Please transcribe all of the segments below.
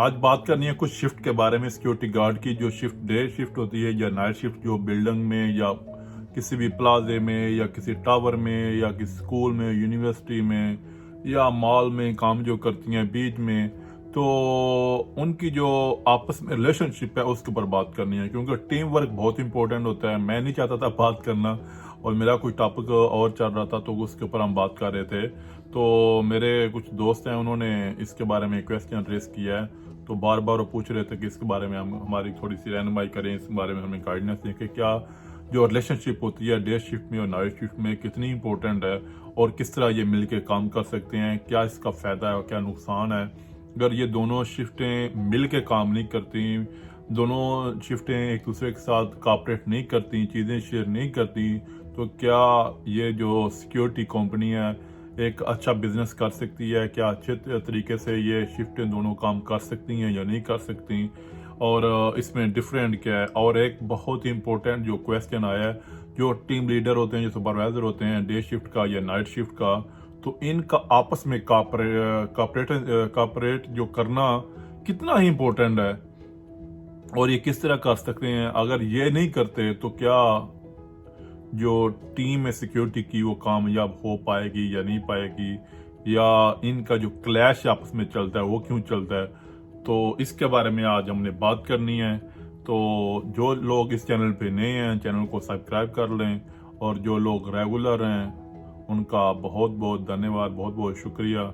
आज बात करनी है कुछ शिफ्ट के बारे में। सिक्योरिटी गार्ड की जो शिफ्ट डे शिफ्ट होती है या नाइट शिफ्ट, जो बिल्डिंग में या किसी भी प्लाजे में या किसी टावर में या किसी स्कूल में, यूनिवर्सिटी में या मॉल में काम जो करती हैं बीच में, तो उनकी जो आपस में रिलेशनशिप है उसके ऊपर बात करनी है, क्योंकि टीम वर्क बहुत इंपॉर्टेंट होता है। मैं नहीं चाहता था बात करना, और मेरा कोई टॉपिक और चल रहा था तो उसके ऊपर हम बात कर रहे थे। तो मेरे कुछ दोस्त हैं, उन्होंने इसके बारे में क्वेश्चन रेस किया है, तो बार बार वो पूछ रहे थे कि इसके बारे में हम हमारी थोड़ी सी रहनुमाई करें, इस बारे में हमें गाइडेंस दें कि क्या जो रिलेशनशिप होती है डे शिफ्ट में और नाइट शिफ्ट में कितनी इंपॉर्टेंट है और किस तरह ये मिलके काम कर सकते हैं, क्या इसका फ़ायदा है और क्या नुकसान है। अगर ये दोनों शिफ्टें मिल के काम नहीं करती, दोनों शिफ्टें एक दूसरे के साथ कॉपरेट नहीं करती, चीज़ें शेयर नहीं करती, तो क्या ये जो सिक्योरिटी कंपनी है एक अच्छा बिजनेस कर सकती है? क्या अच्छे तरीके से ये शिफ्टें दोनों काम कर सकती हैं या नहीं कर सकती? और इसमें डिफरेंट क्या है? और एक बहुत ही इंपॉर्टेंट जो क्वेश्चन आया है, जो टीम लीडर होते हैं, जो सुपरवाइजर होते हैं डे शिफ्ट का या नाइट शिफ्ट का, तो इनका आपस में कॉपरेट जो करना कितना ही इम्पोर्टेंट है और ये किस तरह कर सकते हैं। अगर ये नहीं करते तो क्या जो टीम है सिक्योरिटी की वो कामयाब हो पाएगी या नहीं पाएगी, या इनका जो क्लैश आपस में चलता है वो क्यों चलता है, तो इसके बारे में आज हमने बात करनी है। तो जो लोग इस चैनल पे नए हैं चैनल को सब्सक्राइब कर लें, और जो लोग रेगुलर हैं उनका बहुत बहुत धन्यवाद, बहुत बहुत शुक्रिया।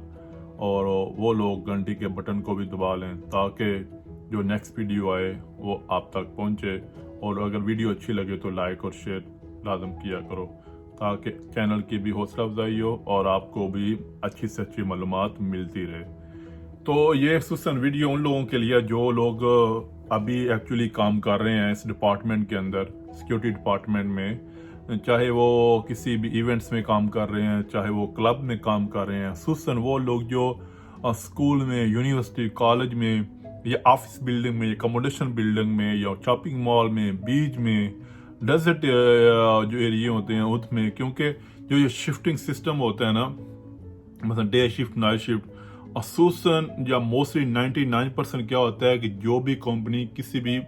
और वो लोग घंटी के बटन को भी दबा लें ताकि जो नेक्स्ट वीडियो आए वो आप तक पहुंचे। और अगर वीडियो अच्छी लगे तो लाइक और शेयर लाजम किया करो, ताकि चैनल की भी हौसला अफजाई हो और आपको भी अच्छी से अच्छी मालूमात मिलती रहे। तो ये खुसूसन वीडियो उन लोगों के लिए जो लोग अभी एक्चुअली काम कर रहे हैं इस डिपार्टमेंट के अंदर, सिक्योरिटी डिपार्टमेंट में, चाहे वो किसी भी इवेंट्स में काम कर रहे हैं, चाहे वो क्लब में काम कर रहे हैं। खुसूसन वो लोग जो स्कूल में, यूनिवर्सिटी, कॉलेज में या ऑफिस बिल्डिंग में या अकोमोडेशन बिल्डिंग में या शॉपिंग मॉल में, बीच में, डेजर्ट जो एरिया होते हैं उसमें, क्योंकि जो ये शिफ्टिंग सिस्टम होता है ना, मतलब डे शिफ्ट नाइट शिफ्ट, खसूसन या मोस्टली 99% क्या होता है कि जो भी कंपनी किसी भी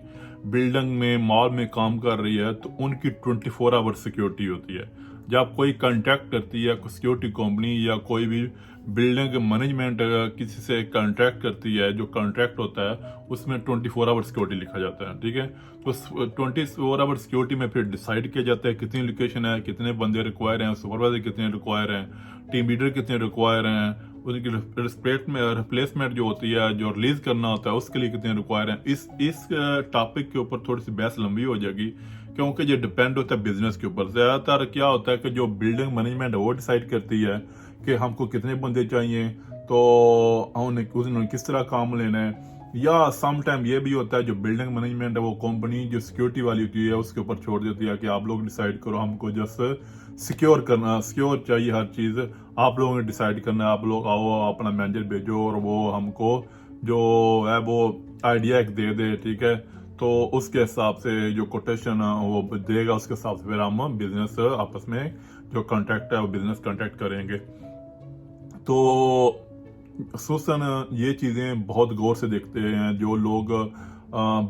बिल्डिंग में, मॉल में काम कर रही है तो उनकी 24 आवर सिक्योरिटी होती है। जब कोई कांटेक्ट करती है सिक्योरिटी कंपनी या कोई भी बिल्डिंग मैनेजमेंट किसी से कांटेक्ट करती है, जो कांट्रैक्ट होता है उसमें 24 आवर सिक्योरिटी लिखा जाता है, ठीक है। तो 24 आवर सिक्योरिटी में फिर डिसाइड किया जाता है कितनी लोकेशन है, कितने बंदे रिक्वायर हैं, सुपरवाइजर कितने रिक्वायर हैं, टीम लीडर कितने रिक्वायर हैं, उनकी रिप्लेसमेंट जो होती है, जो रिलीज करना होता है उसके लिए कितने रिक्वायर हैं। इस टॉपिक के ऊपर थोड़ी सी बहस लंबी हो जाएगी, क्योंकि ये डिपेंड होता है बिजनेस के ऊपर। ज्यादातर क्या होता है कि जो बिल्डिंग मैनेजमेंट है वो डिसाइड करती है कि हमको कितने बंदे चाहिए, तो उन्होंने किस तरह काम लेना है। या सम टाइम ये भी होता है जो बिल्डिंग मैनेजमेंट है वो कंपनी जो सिक्योरिटी वाली होती है उसके ऊपर छोड़ देती है कि आप लोग डिसाइड करो, हमको जस्ट सिक्योर करना, सिक्योर चाहिए हर चीज़, आप लोगों ने डिसाइड करना है, आप लोग आओ अपना मैनेजर भेजो और वो हमको जो है वो आइडिया एक दे दे, ठीक है। तो उसके हिसाब से जो कोटेशन वो देगा, उसके हिसाब से फिर हम बिजनेस आपस में जो कॉन्ट्रैक्ट है वो बिजनेस कॉन्ट्रैक्ट करेंगे। तो खसूसन ये चीज़ें बहुत गौर से देखते हैं जो लोग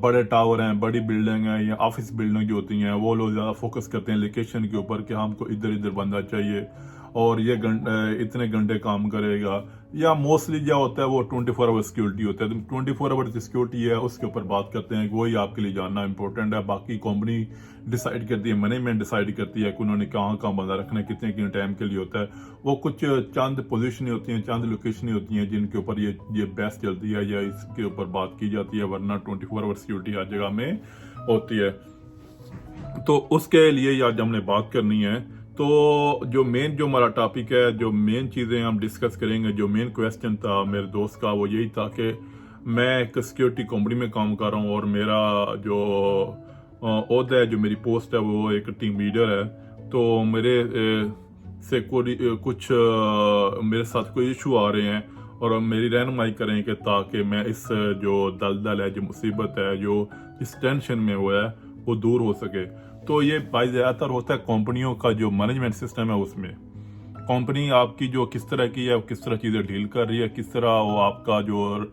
बड़े टावर हैं, बड़ी बिल्डिंग है या ऑफिस बिल्डिंग जो होती हैं, वो लोग ज़्यादा फोकस करते हैं लोकेशन के ऊपर कि हमको इधर इधर बंदा चाहिए और ये इतने घंटे काम करेगा। या मोस्टली क्या होता है वो 24 आवर सिक्योरिटी होता है। तो 24 आवर सिक्योरिटी है उसके ऊपर बात करते हैं कि वही आपके लिए जानना इंपॉर्टेंट है। बाकी कंपनी डिसाइड करती है, मैनेजमेंट डिसाइड करती है कि उन्होंने कहाँ कहाँ बंदा रखना है, कितने कितने टाइम के लिए होता है। वो कुछ चंद पोजीशन होती हैं, चंद लोकेशन होती हैं जिनके ऊपर ये बहस चलती है या इसके ऊपर बात की जाती है, वरना 24 आवर सिक्योरिटी हर जगह में होती है। तो उसके लिए आज हमने बात करनी है। तो जो हमारा टॉपिक है, जो मेन चीज़ें हम डिस्कस करेंगे, जो मेन क्वेश्चन था मेरे दोस्त का वो यही था कि मैं एक सिक्योरिटी कंपनी में काम कर रहा हूँ और मेरा जो ओहदा है, जो मेरी पोस्ट है वो एक टीम लीडर है। तो मेरे से कुछ मेरे साथ कोई इशू आ रहे हैं और मेरी रहनुमाई करें कि ताकि मैं इस जो दलदल है, जो मुसीबत है, जो इस टेंशन में हुआ है वो दूर हो सके। तो ये भाई ज़्यादातर होता है कंपनियों का जो मैनेजमेंट सिस्टम है उसमें। कंपनी आपकी जो किस तरह की है, वो किस तरह चीज़ें डील कर रही है, किस तरह वो आपका जो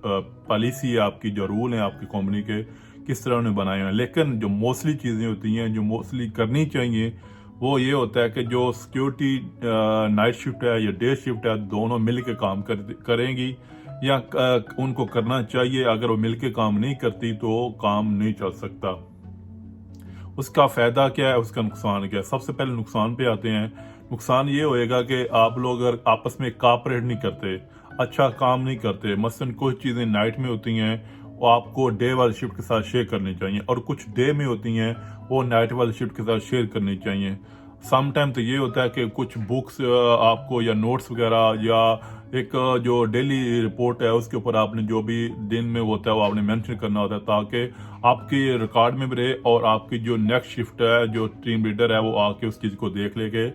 पॉलिसी है, आपकी जो रूल है आपकी कंपनी के, किस तरह उन्हें बनाए हैं। लेकिन जो मोस्टली चीज़ें होती हैं जो मोस्टली करनी चाहिए वो ये होता है कि जो सिक्योरिटी नाइट शिफ्ट है या डे शिफ्ट है, दोनों मिल के काम करेंगी या उनको करना चाहिए। अगर वो मिल के काम नहीं करती तो काम नहीं चल सकता। उसका फ़ायदा क्या है, उसका नुकसान क्या है। सबसे पहले नुकसान पे आते हैं। नुकसान ये होएगा कि आप लोग अगर आपस में कापरेट नहीं करते, अच्छा काम नहीं करते, मसलन कुछ चीज़ें नाइट में होती हैं वो आपको डे वाली शिफ्ट के साथ शेयर करनी चाहिए, और कुछ डे में होती हैं वो नाइट वाली शिफ्ट के साथ शेयर करनी चाहिए। सम टाइम तो ये होता है कि कुछ बुक्स आपको या नोट्स वगैरह या एक जो डेली रिपोर्ट है उसके ऊपर आपने जो भी दिन में होता है वो आपने मेंशन करना होता है, ताकि आपके रिकॉर्ड में भी रहे और आपकी जो नेक्स्ट शिफ्ट है जो टीम लीडर है वो आके उस चीज़ को देख ले के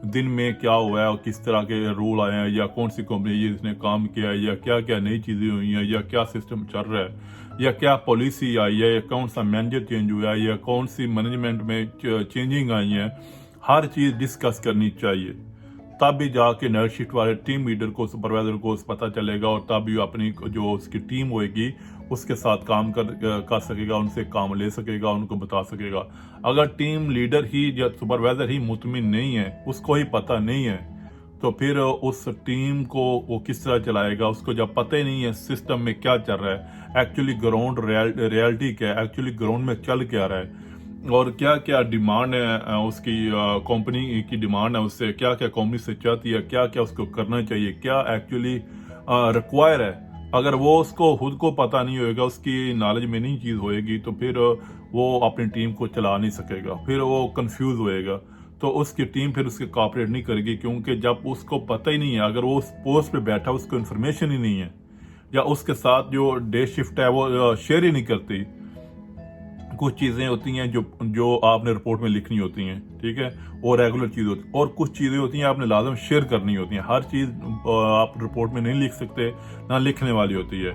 दिन में क्या हुआ है और किस तरह के रूल आए हैं या कौन सी कंपनी ये इसने काम किया है या क्या क्या नई चीज़ें हुई हैं या क्या सिस्टम चल रहा है या क्या पॉलिसी आई है या कौन सा मैनेजर चेंज हुआ है या कौन सी मैनेजमेंट में चेंजिंग आई है। हर चीज़ डिस्कस करनी चाहिए, तब भी जाके नाइट शिफ्ट वाले टीम लीडर को, सुपरवाइजर को पता चलेगा और तब भी अपनी जो उसकी टीम होएगी उसके साथ काम कर सकेगा, उनसे काम ले सकेगा, उनको बता सकेगा। अगर टीम लीडर ही या सुपरवाइजर ही मुतमिन नहीं है, उसको ही पता नहीं है, तो फिर उस टीम को वो किस तरह चलाएगा। उसको जब पता ही नहीं है सिस्टम में क्या चल रहा है, एक्चुअली ग्राउंड रियलिटी क्या है, एक्चुअली ग्राउंड में चल क्या रहा है और क्या क्या डिमांड है उसकी, कंपनी की डिमांड है, उससे क्या क्या कंपनी से चाहती है, क्या क्या उसको करना चाहिए, क्या एक्चुअली रिक्वायर है। अगर वो उसको खुद को पता नहीं होएगा, उसकी नॉलेज में नहीं चीज़ होएगी, तो फिर वो अपनी टीम को चला नहीं सकेगा, फिर वो कंफ्यूज होएगा, तो उसकी टीम फिर उसके कॉपरेट नहीं करेगी। क्योंकि जब उसको पता ही नहीं है, अगर वो उस पोस्ट पे बैठा उसको इन्फॉर्मेशन ही नहीं है या उसके साथ जो डे शिफ्ट है वो शेयर ही नहीं करती, कुछ चीज़ें होती हैं जो आपने रिपोर्ट में लिखनी होती हैं, ठीक है, और रेगुलर चीज़ होती है, और कुछ चीज़ें होती हैं आपने लाजम शेयर करनी होती हैं। हर चीज़ आप रिपोर्ट में नहीं लिख सकते, ना लिखने वाली होती है,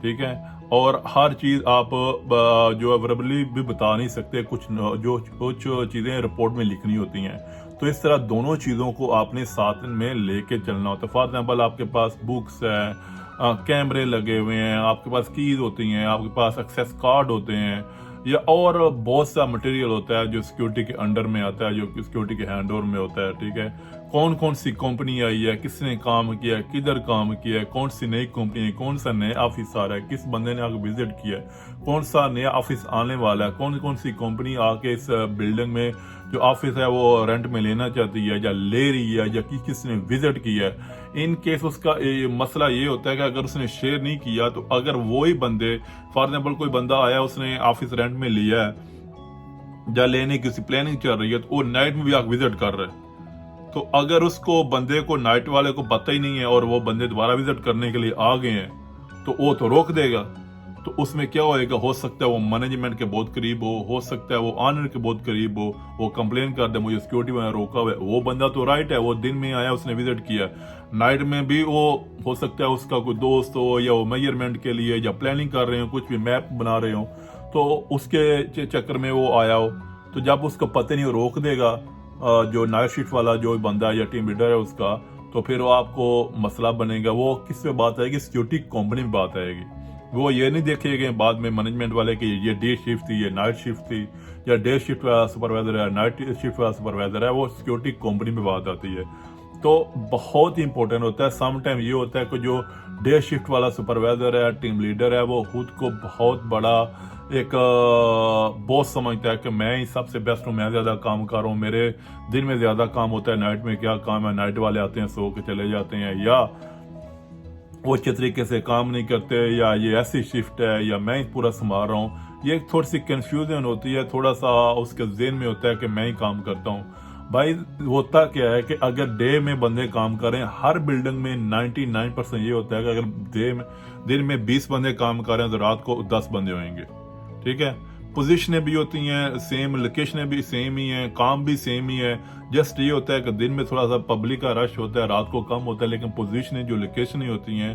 ठीक है, और हर चीज़ आप जो वर्बली भी बता नहीं सकते, कुछ चीज़ें रिपोर्ट में लिखनी होती हैं। तो इस तरह दोनों चीज़ों को आपने साथ में लेके चलना होता है। फॉर एग्जाम्पल आपके पास बुक्स है, कैमरे लगे हुए हैं, आपके पास कीज़ होती हैं, आपके पास एक्सेस कार्ड होते हैं या और बहुत सा मटेरियल होता है जो सिक्योरिटी के अंडर में आता है, जो सिक्योरिटी के हैंड ओवर में होता है, ठीक है। कौन कौन सी कंपनी आई है, किसने काम किया है, किधर काम किया है, कौन सी नई कंपनी है, कौन सा नया ऑफिस आ रहा है, किस बंदे ने आके विजिट किया है, कौन सा नया ऑफिस आने वाला है, कौन कौन सी कंपनी आके इस बिल्डिंग में जो ऑफिस है वो रेंट में लेना चाहती है या ले रही है या किसने विजिट किया है। इन केस उसका मसला ये होता है कि अगर उसने शेयर नहीं किया, तो अगर वो ही बंदे, फॉर एग्जाम्पल कोई बंदा आया उसने ऑफिस रेंट में लिया है या लेने की किसी प्लानिंग चल रही है, तो वो नाइट में भी आके विजिट कर रहा है, तो अगर उसको बंदे को नाइट वाले को पता ही नहीं है और वो बंदे दोबारा विजिट करने के लिए आ गए हैं, तो वो तो रोक देगा। तो उसमें क्या होएगा, हो सकता है वो मैनेजमेंट के बहुत करीब हो सकता है वो ऑनर के बहुत करीब वो कंप्लेन कर दे मुझे सिक्योरिटी में रोका हुआ है। वो बंदा तो राइट है, वो दिन में आया, उसने विजिट किया, नाइट में भी वो हो सकता है उसका कोई दोस्त हो या वो मेजरमेंट के लिए या प्लानिंग कर रहे हो, कुछ भी मैप बना रहे हो, तो उसके चक्कर में वो आया हो, तो जब उसको पता नहीं, वो रोक देगा जो नाइट शिफ्ट वाला जो बंदा या टीम लीडर है उसका, तो फिर वो आपको मसला बनेगा। वो किस पे बात आएगी, सिक्योरिटी कंपनी में बात आएगी। वो ये नहीं देखेंगे बाद में मैनेजमेंट वाले कि ये डे शिफ्ट थी, ये नाइट शिफ्ट थी, या डे शिफ्ट वाला सुपरवाइजर है, नाइट शिफ्ट वाला सुपरवाइजर है, वो सिक्योरिटी कंपनी में बात आती है। तो बहुत ही इंपॉर्टेंट होता है। सम टाइम ये होता है कि जो डे शिफ्ट वाला सुपरवाइजर है, टीम लीडर है, वो खुद को बहुत बड़ा एक बॉस समझता है कि मैं ही सबसे बेस्ट हूँ, मैं ज़्यादा काम कर रहा हूँ, मेरे दिन में ज़्यादा काम होता है, नाइट में क्या काम है, नाइट वाले आते हैं सो के चले जाते हैं, या वो अच्छे तरीके से काम नहीं करते, या ये ऐसी शिफ्ट है, या मैं ही पूरा संभाल रहा हूँ। ये थोड़ी सी कंफ्यूजन होती है, थोड़ा सा उसके जेहन में होता है कि मैं ही काम करता हूँ। भाई होता क्या है कि अगर डे में बंदे काम कर रहे हैं, हर बिल्डिंग में 99% ये होता है कि अगर दिन में 20 बंदे काम कर रहे हैं तो रात को 10 बंदे होंगे, ठीक है। पोजीशनें भी होती हैं सेम, लोकेशनें भी सेम ही हैं, काम भी सेम ही है। जस्ट ये होता है कि दिन में थोड़ा सा पब्लिक का रश होता है, रात को कम होता है, लेकिन पोजीशनें जो लोकेशनें होती हैं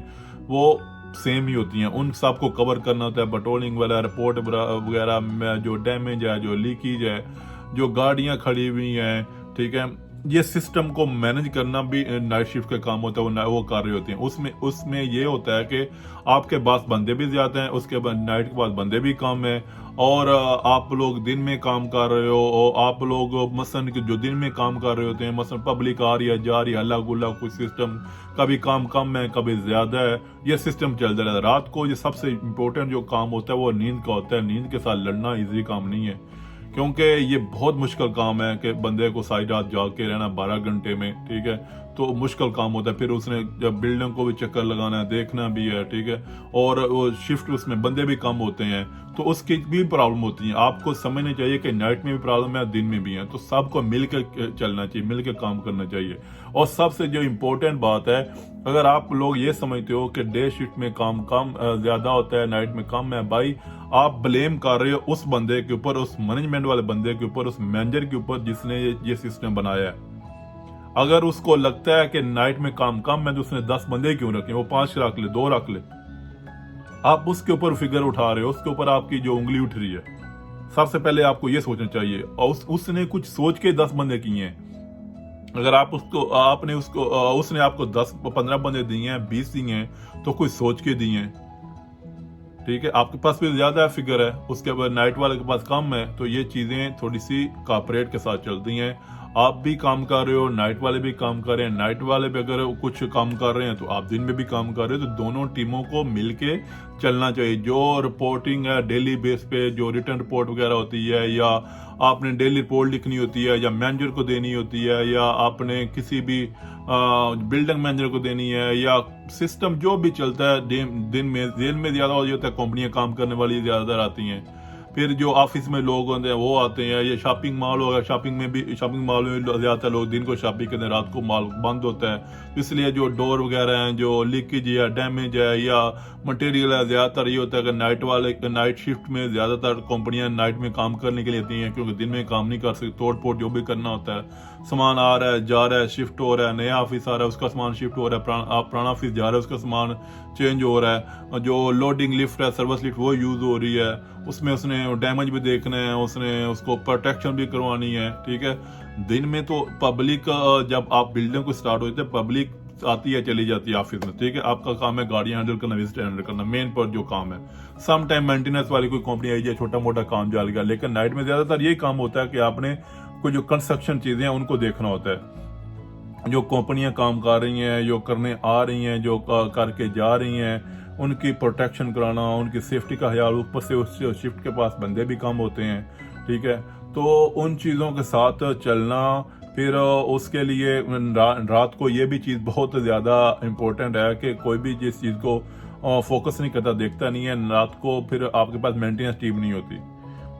वो सेम ही होती हैं। उन सब को कवर करना होता है, पेट्रोलिंग वाला, रिपोर्ट वगैरह में जो डैमेज है, जो लीकेज है, जो गाड़ियां खड़ी हुई हैं, ठीक है, ये सिस्टम को मैनेज करना भी नाइट शिफ्ट का काम होता है, वो कर रहे होते हैं। उसमें उसमें ये होता है कि आपके पास बंदे भी ज्यादा हैं, उसके बाद नाइट के पास बंदे भी कम है, और आप लोग दिन में काम कर रहे हो, और आप लोग मसलन कि जो दिन में काम कर रहे होते हैं, मसलन पब्लिक आ रही है जा रही है, हल्ला गुल्ला, कुछ सिस्टम कभी काम कम है कभी ज्यादा है, ये सिस्टम चलता रहता है। रात को ये सबसे इम्पोर्टेंट जो काम होता है वो नींद का होता है। नींद के साथ लड़ना इजी काम नहीं है, क्योंकि ये बहुत मुश्किल काम है कि बंदे को सारी रात जाग के रहना 12 घंटे में, ठीक है, तो मुश्किल काम होता है। फिर उसने जब बिल्डिंग को भी चक्कर लगाना है, देखना भी है, ठीक है, और वो शिफ्ट उसमें बंदे भी कम होते हैं, तो उसकी भी प्रॉब्लम होती है। आपको समझना चाहिए कि नाइट में भी प्रॉब्लम है, दिन में भी है, तो सबको मिलकर चलना चाहिए, मिलकर काम करना चाहिए। और सबसे जो इम्पोर्टेंट बात है, अगर आप लोग ये समझते हो कि डे शिफ्ट में काम कम ज्यादा होता है, नाइट में कम है, भाई आप ब्लेम कर रहे हो उस बंदे के ऊपर, उस मैनेजमेंट वाले बंदे के ऊपर, उस मैनेजर के ऊपर जिसने ये सिस्टम बनाया है। अगर उसको लगता है कि नाइट में काम कम है तो उसने 10 बंदे क्यों रखे, वो 5 रख ले, 2 रख ले। आप उसके ऊपर फिगर उठा रहे हो, उसके ऊपर आपकी जो उंगली उठ रही है। सबसे पहले आपको ये सोचना चाहिए, और उसने कुछ सोच के 10 बंदे किए हैं। अगर आप उसने आपको 10-15 बंदे दिए हैं, 20 दिए हैं, तो कुछ सोच के दिए हैं, ठीक है। आपके पास भी ज्यादा फिगर है, उसके बाद नाइट वाले के पास कम है, तो ये चीजें थोड़ी सी कॉपरेट के साथ चलती हैं। आप भी काम कर रहे हो, नाइट वाले भी काम कर रहे हैं, नाइट वाले भी अगर कुछ काम कर रहे हैं तो आप दिन में भी काम कर रहे हो, तो दोनों टीमों को मिलके चलना चाहिए। जो रिपोर्टिंग है डेली बेस पे, जो रिटर्न रिपोर्ट वगैरह होती है, या आपने डेली रिपोर्ट लिखनी होती है, या मैनेजर को देनी होती है, या आपने किसी भी बिल्डिंग मैनेजर को देनी है, या सिस्टम जो भी चलता है दिन में ज्यादा होता है, कंपनियां काम करने वाली ज्यादा आती हैं। फिर जो ऑफिस में लोग होते हैं वो आते हैं, ये शॉपिंग मॉल होगा, शॉपिंग मॉल में ज्यादातर लोग दिन को शॉपिंग करते हैं, रात को मॉल बंद होता है, इसलिए जो डोर वगैरह हैं, जो लीकेज या डैमेज है या मटेरियल है, ज्यादातर ये होता है कि नाइट शिफ्ट में ज्यादातर कंपनियां नाइट में काम करने के लिए आती हैं, क्योंकि दिन में काम नहीं कर सकती। तोड़ फोड़ जो भी करना होता है, सामान आ रहा है जा रहा है, शिफ्ट हो रहा है, नया ऑफिस आ रहा है उसका सामान शिफ्ट हो रहा है, पुराना ऑफिस जा रहा है उसका सामान चेंज हो रहा है, जो लोडिंग लिफ्ट है, सर्विस लिफ्ट, वो यूज हो रही है, उसमें उसने डैमेज भी देखना है, उसने उसको प्रोटेक्शन भी करवानी है, ठीक है। दिन में तो पब्लिक, जब आप बिल्डिंग को स्टार्ट होते हैं, पब्लिक आती है चली जाती है ऑफिस में, ठीक है। आपका काम है गाड़ियां हैंडल करना, विजिटर हैंडल करना, मेन पर जो काम है। सम टाइम मेंटेनेंस वाली कोई कंपनी आई जाए, छोटा मोटा काम चल गया, लेकिन नाइट में ज्यादातर यही काम होता है कि आपने कोई जो कंस्ट्रक्शन चीजें हैं उनको देखना होता है। जो कंपनियां काम कर रही हैं, जो करने आ रही हैं, जो करके जा रही हैं, उनकी प्रोटेक्शन कराना, उनकी सेफ्टी का ख्याल, ऊपर से उस शिफ्ट के पास बंदे भी कम होते हैं, ठीक है। तो उन चीज़ों के साथ चलना, फिर उसके लिए रात को ये भी चीज़ बहुत ज़्यादा इम्पोर्टेंट है कि कोई भी जिस चीज़ को फोकस नहीं करता, देखता नहीं है, रात को फिर आपके पास मेंटेनेंस टीम नहीं होती।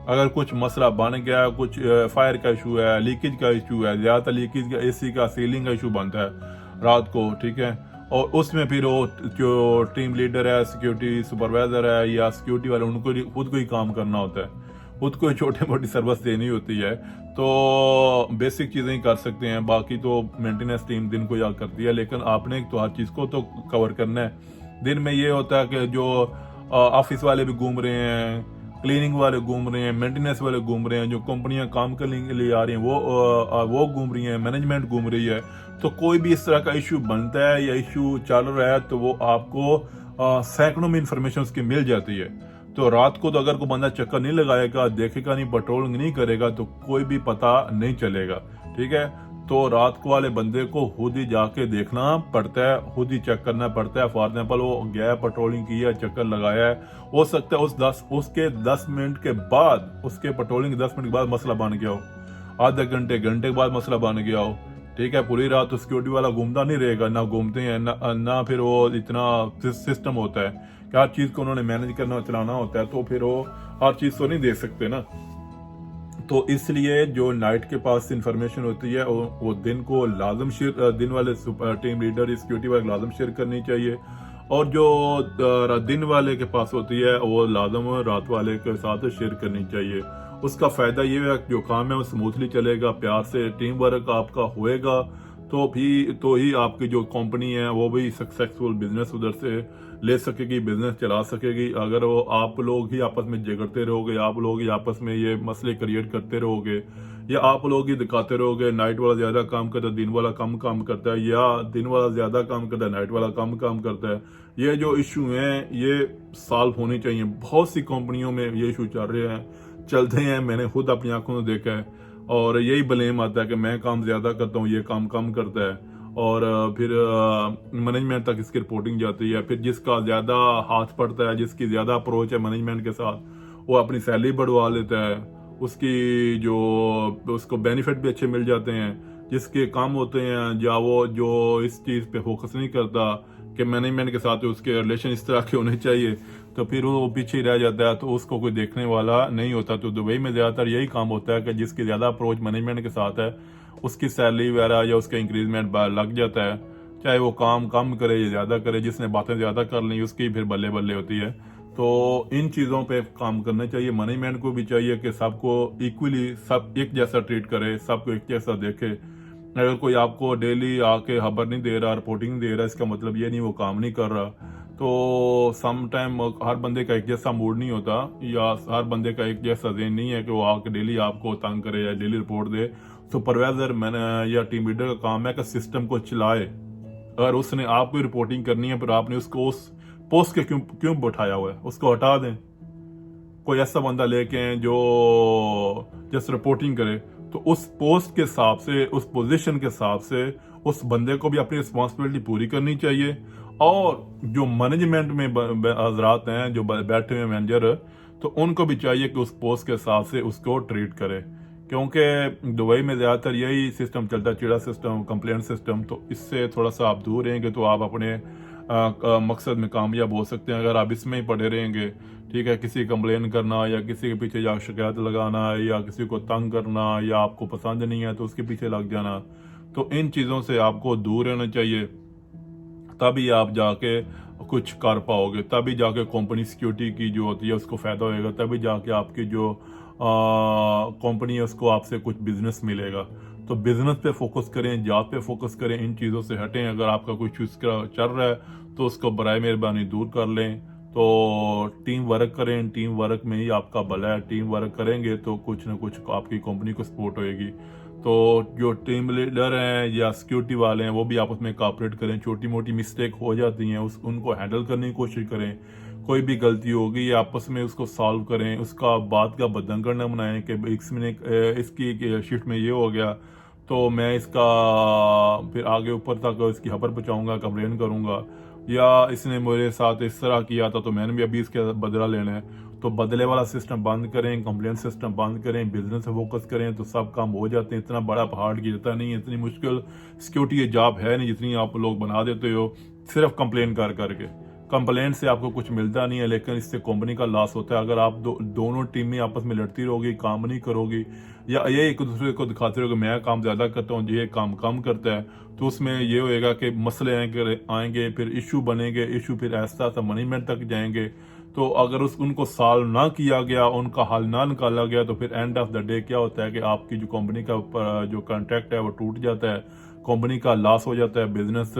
अगर कुछ मसला बन गया, कुछ फायर का इशू है, लीकेज का इशू है, ज्यादातर लीकेज का एसी का सीलिंग का इशू बनता है रात को, ठीक है। और उसमें फिर वो जो टीम लीडर है, सिक्योरिटी सुपरवाइजर है या सिक्योरिटी वाले, उनको खुद को ही काम करना होता है, खुद को छोटी मोटी सर्विस देनी होती है, तो बेसिक चीजें ही कर सकते हैं, बाकी तो मेंटेनेंस टीम दिन को याद करती है। लेकिन आपने तो हर चीज को तो कवर करना है। दिन में ये होता है कि जो ऑफिस वाले भी घूम रहे हैं, क्लीनिंग वाले घूम रहे हैं, मेंटेनेंस वाले घूम रहे हैं, जो कंपनियां काम करने के लिए आ रही हैं वो घूम रही हैं, मैनेजमेंट घूम रही है। तो कोई भी इस तरह का इशू बनता है या इशू चल रहा है तो वो आपको सैकड़ों में इंफॉर्मेशन उसकी मिल जाती है। तो रात को तो अगर कोई बंदा चक्कर नहीं लगाएगा, देखेगा नहीं, पेट्रोलिंग नहीं करेगा, तो कोई भी पता नहीं चलेगा, ठीक है। तो रात को वाले बंदे को खुद ही जाके देखना पड़ता है, खुद ही चेक करना पड़ता है। फॉर एग्जाम्पल वो गया, पेट्रोलिंग की है, चक्कर लगाया है, हो सकता है उसके 10 मिनट के बाद, उसके पेट्रोलिंग 10 मिनट के बाद मसला बन गया हो, आधे घंटे के बाद मसला बन गया हो, ठीक है। पूरी रात तो सिक्योरिटी वाला घूमता नहीं रहेगा, ना घूमते हैं ना फिर वो इतना सिस्टम होता है कि हर चीज को उन्होंने मैनेज करना, चलाना होता है, तो फिर वो हर चीज तो नहीं दे सकते ना। तो इसलिए जो नाइट के पास इंफॉर्मेशन होती है वो दिन को लाजम शेयर, दिन वाले टीम लीडर, सिक्योरिटी वाले लाजम शेयर करनी चाहिए, और जो दिन वाले के पास होती है वो लाजम रात वाले के साथ शेयर करनी चाहिए। उसका फायदा ये है कि जो काम है वो स्मूथली चलेगा, प्यार से टीम वर्क आपका होएगा, तो ही आपकी जो कंपनी है वो भी सक्सेसफुल बिजनेस उधर से ले सकेगी, बिजनेस चला सकेगी। अगर वो आप लोग ही आपस में झगड़ते रहोगे, आप लोग ही आपस में ये मसले क्रिएट करते रहोगे, या आप लोग ही दिखाते रहोगे नाइट वाला ज्यादा काम करता है, दिन वाला कम काम करता है, या दिन वाला ज्यादा काम करता है, नाइट वाला कम काम करता है, ये जो इशू हैं ये सॉल्व होने चाहिए। बहुत सी कंपनियों में ये इशू चल रहे हैं, चलते हैं, मैंने खुद अपनी आंखों से देखा है। और यही ब्लेम आता है कि मैं काम ज्यादा करता हूँ, ये काम कम करता है, और फिर मैनेजमेंट तक इसकी रिपोर्टिंग जाती है। फिर जिसका ज्यादा हाथ पड़ता है, जिसकी ज्यादा अप्रोच है मैनेजमेंट के साथ, वो अपनी सैलरी बढ़वा लेता है, उसकी जो उसको बेनिफिट भी अच्छे मिल जाते हैं। जिसके काम होते हैं, या वो जो इस चीज पे फोकस नहीं करता कि मैनेजमेंट के साथ उसके रिलेशन इस तरह के होने चाहिए, तो फिर वो पीछे रह जाता है, तो उसको कोई देखने वाला नहीं होता। तो दुबई में ज्यादातर यही काम होता है कि जिसकी ज्यादा अप्रोच मैनेजमेंट के साथ है, उसकी सैलरी वगैरह या उसका इंक्रीजमेंट लग जाता है, चाहे वो काम कम करे या ज्यादा करे। जिसने बातें ज्यादा कर ली उसकी फिर बल्ले बल्ले होती है। तो इन चीजों पे काम करना चाहिए। मैनेजमेंट को भी चाहिए कि सबको इक्वली, सब एक जैसा ट्रीट करे, सबको एक जैसा देखे। अगर कोई आपको डेली आके खबर नहीं दे रहा, रिपोर्टिंग नहीं दे रहा, इसका मतलब ये नहीं वो काम नहीं कर रहा। तो सम टाइम हर बंदे का एक जैसा मूड नहीं होता, या हर बंदे का एक जैसा ज़हन नहीं है कि वो आके डेली आपको तंग करे या डेली रिपोर्ट दे। सुपरवाइजर मैंने या टीम लीडर का काम है कि सिस्टम को चलाए। अगर उसने आपको रिपोर्टिंग करनी है, पर आपने उसको उस पोस्ट के क्यों बैठाया हुआ है, उसको हटा दें। कोई ऐसा बंदा लेके आए जो जस्ट रिपोर्टिंग करे, तो उस पोस्ट के हिसाब से, उस पोजीशन के हिसाब से उस बंदे को भी अपनी रिस्पॉन्सिबिलिटी पूरी करनी चाहिए। और जो मैनेजमेंट में हजरात हैं, जो बैठे हुए मैनेजर, तो उनको भी चाहिए कि उस पोस्ट के हिसाब से उसको ट्रीट करे। क्योंकि दुबई में ज्यादातर यही सिस्टम चलता है, चिड़ा सिस्टम, कंप्लेंट सिस्टम। तो इससे थोड़ा सा आप दूर रहेंगे तो आप अपने मकसद में कामयाब हो सकते हैं। अगर आप इसमें ही पड़े रहेंगे, ठीक है, किसी कंप्लेन करना या किसी के पीछे जा शिकायत लगाना या किसी को तंग करना, या आपको पसंद नहीं है तो उसके पीछे लग जाना, तो इन चीज़ों से आपको दूर रहना चाहिए। तभी आप जाके कुछ कर पाओगे, तभी जाके कंपनी सिक्योरिटी की जो होती है उसको फ़ायदा होएगा, तभी जाके आपकी जो कंपनी है उसको आपसे कुछ बिजनेस मिलेगा। तो बिजनेस पे फोकस करें, जॉब पे फोकस करें, इन चीज़ों से हटें। अगर आपका कोई चीज़ चल रहा है तो उसको बराए मेहरबानी दूर कर लें। तो टीम वर्क करें, टीम वर्क में ही आपका भला है। टीम वर्क करेंगे तो कुछ ना कुछ आपकी कंपनी को सपोर्ट होएगी। तो जो टीम लीडर हैं या सिक्योरिटी वाले हैं, वो भी आपस में कोऑपरेट करें। छोटी मोटी मिस्टेक हो जाती हैं, उनको हैंडल करने की कोशिश करें। कोई भी गलती होगी आपस में उसको सॉल्व करें। उसका बात का बदंगड़ न बनाएं कि इसकी शिफ्ट में ये हो गया तो मैं इसका फिर आगे ऊपर तक इसकी खबर पहुंचाऊंगा, कंप्लेन करूंगा, या इसने मेरे साथ इस तरह किया था तो मैंने भी अभी इसके बदला लेना है। तो बदले वाला सिस्टम बंद करें, कंप्लेंट सिस्टम बंद करें, बिजनेस पे फोकस करें, तो सब काम हो जाते हैं। इतना बड़ा पहाड़ गिरता नहीं है, इतनी मुश्किल सिक्योरिटी ये जॉब है नहीं जितनी आप लोग बना देते हो सिर्फ कंप्लेन कर करके। कंप्लेंट से आपको कुछ मिलता नहीं है, लेकिन इससे कंपनी का लॉस होता है। अगर आप दोनों टीमें आपस में लड़ती रहोगी, काम नहीं करोगी, या ये एक दूसरे को दिखाते रहोगे मैं काम ज्यादा करता हूँ, ये काम कम करता है, तो उसमें ये होएगा कि मसले आएंगे, फिर इशू बनेंगे, इशू फिर ऐसा मैनेजमेंट तक जाएंगे। तो अगर उनको सॉल्व ना किया गया, उनका हल ना निकाला गया, तो फिर एंड ऑफ द डे क्या होता है कि आपकी जो कंपनी का जो कॉन्ट्रैक्ट है वो टूट जाता है, कंपनी का लॉस हो जाता है, बिजनेस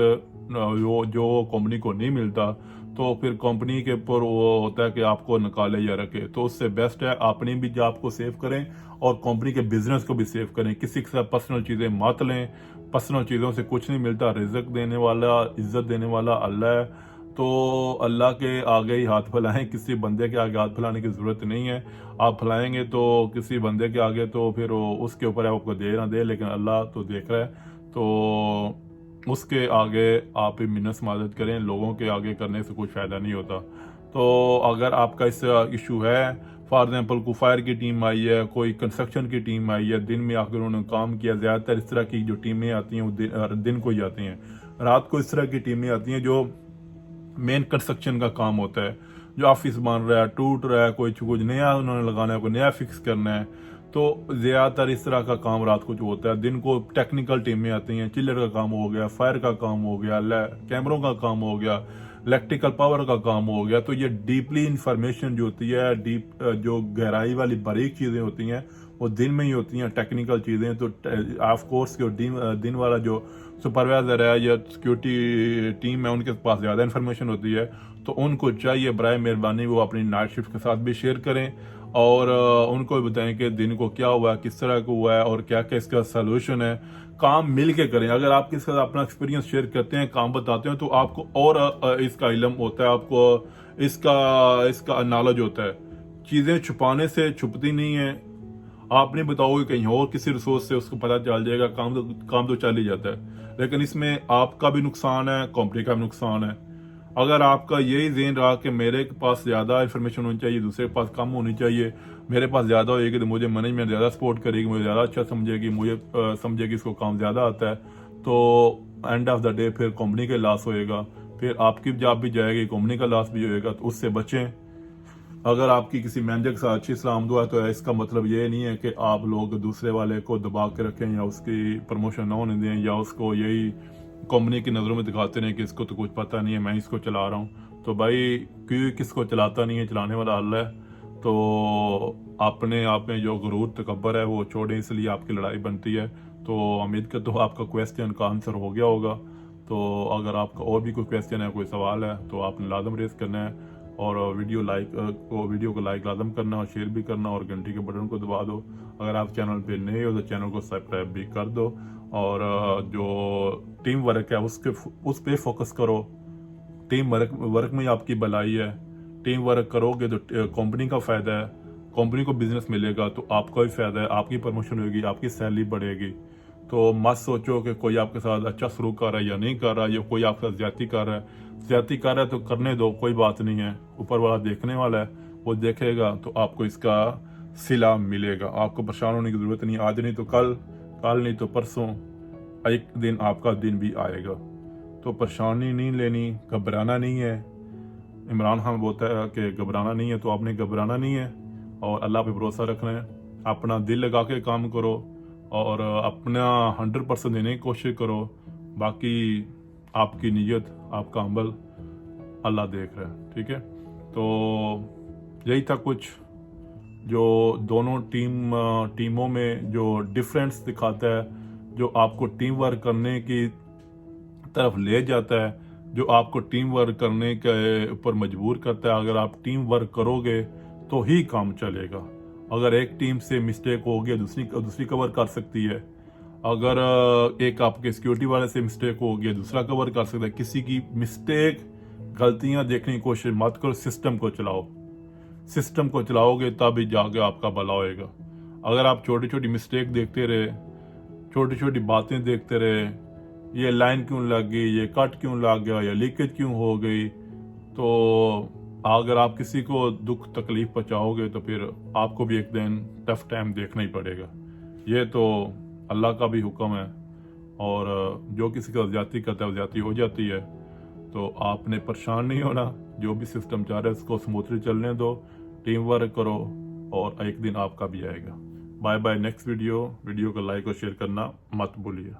जो कंपनी को नहीं मिलता। तो फिर कंपनी के ऊपर वो होता है कि आपको निकाले या रखे। तो उससे बेस्ट है अपनी भी जॉब को सेव करें और कंपनी के बिजनेस को भी सेव करें। किसी के साथ पर्सनल चीजें मत लें, पर्सनल चीजों से कुछ नहीं मिलता। रिजक देने वाला, इज्जत देने वाला अल्लाह है। तो अल्लाह के आगे ही हाथ फैलाएं, किसी बंदे के आगे हाथ फैलाने की जरूरत नहीं है। आप फैलाएंगे तो किसी बंदे के आगे, तो फिर उसके ऊपर आपको दे ना दे, लेकिन अल्लाह तो देख रहा है। तो उसके आगे आप मिन्नत मदद करें, लोगों के आगे करने से कुछ फ़ायदा नहीं होता। तो अगर आपका इस इशू है, फॉर एग्जांपल कोई फायर की टीम आई है, कोई कंस्ट्रक्शन की टीम आई है, दिन में आकर उन्होंने काम किया, ज़्यादातर इस तरह की जो टीमें आती हैं वो दिन को ही आती हैं। रात को इस तरह की टीमें आती हैं जो मेन कंस्ट्रक्शन का काम होता है, जो ऑफिस बन रहा है, टूट रहा है, कोई कुछ नया उन्होंने लगाना है, कोई नया फिक्स करना है। तो ज्यादातर इस तरह का काम रात को जो होता है। दिन को टेक्निकल टीमें आती हैं, चिल्लर का काम हो गया, फायर का काम हो गया, कैमरों का काम हो गया, इलेक्ट्रिकल पावर का काम हो गया। तो ये डीपली इंफॉर्मेशन जो होती है, डीप जो गहराई वाली बारीक चीजें होती हैं वो दिन में ही होती हैं, टेक्निकल चीजें। तो ऑफ कोर्स जो दिन वाला जो सुपरवाइजर है या सिक्योरिटी टीम है, उनके पास ज़्यादा इन्फॉर्मेशन होती है, तो उनको चाहिए बराए मेहरबानी वो अपनी नाइट शिफ्ट के साथ भी शेयर करें और उनको भी बताएं कि दिन को क्या हुआ है, किस तरह को हुआ है और क्या क्या इसका सोल्यूशन है। काम मिल के करें। अगर आप किसी के साथ अपना एक्सपीरियंस शेयर करते हैं, काम बताते हैं, तो आपको और इसका इल्म होता है, आपको इसका नॉलेज होता है। चीज़ें छुपाने से छुपती नहीं है। आप नहीं बताओगे कहीं और किसी रिसोर्स से उसको पता चल जाएगा, काम तो चल ही जाता है। लेकिन इसमें आपका भी नुकसान है, कंपनी का भी नुकसान है। अगर आपका यही ज़हन रहा कि मेरे पास ज़्यादा इन्फॉर्मेशन होनी चाहिए, दूसरे के पास कम होनी चाहिए, मेरे पास ज़्यादा होएगी तो मुझे मैनेजमेंट ज़्यादा सपोर्ट करेगी, मुझे ज़्यादा अच्छा समझेगी, मुझे समझेगी इसको काम ज़्यादा आता है, तो एंड ऑफ द डे फिर कंपनी का लॉस होएगा, फिर आपकी जॉब भी जाएगी, कंपनी का लॉस भी होएगा। तो उससे बचें। अगर आपकी किसी मैनेजर के साथ अच्छी सलाम दुआ है तो इसका मतलब ये नहीं है कि आप लोग दूसरे वाले को दबा के रखें या उसकी प्रमोशन ना होने दें या उसको यही कंपनी की नज़रों में दिखाते रहें कि इसको तो कुछ पता नहीं है, मैं इसको चला रहा हूँ। तो भाई क्यों किसको चलाता नहीं है, चलाने वाला अल्लाह है। तो अपने आप में जो गुरूर तकब्बर है वो छोड़ें, इसलिए आपकी लड़ाई बनती है। तो उम्मीद करता हूँ आपका क्वेश्चन का आंसर हो गया होगा। तो अगर आपका और भी कोई क्वेश्चन है, कोई सवाल है, तो आपने लाजम रेस करना है और वीडियो को लाइक लाजम करना और शेयर भी करना और घंटी के बटन को दबा दो। अगर आप चैनल पे नए हो तो चैनल को सब्सक्राइब भी कर दो और जो टीम वर्क है उस पे फोकस करो। टीम वर्क में आपकी भलाई है। टीम वर्क करोगे तो कंपनी का फ़ायदा है, कंपनी को बिजनेस मिलेगा तो आपका भी फ़ायदा है, आपकी प्रमोशन होगी, आपकी सैलरी बढ़ेगी। तो मत सोचो कि कोई आपके साथ अच्छा सलूक कर रहा है या नहीं कर रहा है, या कोई आपके साथ ज्यादती कर रहा है। ज्यादती कर रहा है तो करने दो, कोई बात नहीं है, ऊपर वाला देखने वाला है, वो देखेगा तो आपको इसका सिला मिलेगा। आपको परेशान होने की ज़रूरत नहीं, आज नहीं तो कल, कल नहीं तो परसों, एक दिन आपका दिन भी आएगा। तो परेशानी नहीं लेनी, घबराना नहीं है। इमरान खान बोलता है कि घबराना नहीं है, तो आपने घबराना नहीं है और अल्लाह पे भरोसा रखना है। अपना दिल लगा के काम करो और अपना 100% देने की कोशिश करो। बाकी आपकी नीयत, आपका अमल अल्लाह देख रहा है, ठीक है। तो यही था कुछ जो दोनों टीमों में जो डिफरेंस दिखाता है, जो आपको टीम वर्क करने की तरफ ले जाता है, जो आपको टीम वर्क करने के ऊपर मजबूर करता है। अगर आप टीम वर्क करोगे तो ही काम चलेगा। अगर एक टीम से मिस्टेक हो गया, दूसरी कवर कर सकती है। अगर एक आपके सिक्योरिटी वाले से मिस्टेक हो गया, दूसरा कवर कर सकता है। किसी की मिस्टेक, गलतियां देखने की कोशिश मत करो, सिस्टम को चलाओ। सिस्टम को चलाओगे तभी जाके आपका भला होएगा। अगर आप छोटी छोटी मिस्टेक देखते रहे, छोटी छोटी बातें देखते रहे, ये लाइन क्यों लग गई, ये कट क्यों लग गया, या लीकेज क्यों हो गई, तो अगर आप किसी को दुख तकलीफ पहुंचाओगे तो फिर आपको भी एक दिन टफ टाइम देखना ही पड़ेगा। ये तो अल्लाह का भी हुक्म है और जो किसी का ज्यादती करता है वो ज्यादती हो जाती है। तो आपने परेशान नहीं होना, जो भी सिस्टम चाह रहा है उसको स्मूथली चलने दो, टीम वर्क करो और एक दिन आपका भी आएगा। Bye bye. नेक्स्ट वीडियो को लाइक और शेयर करना मत भूलिए।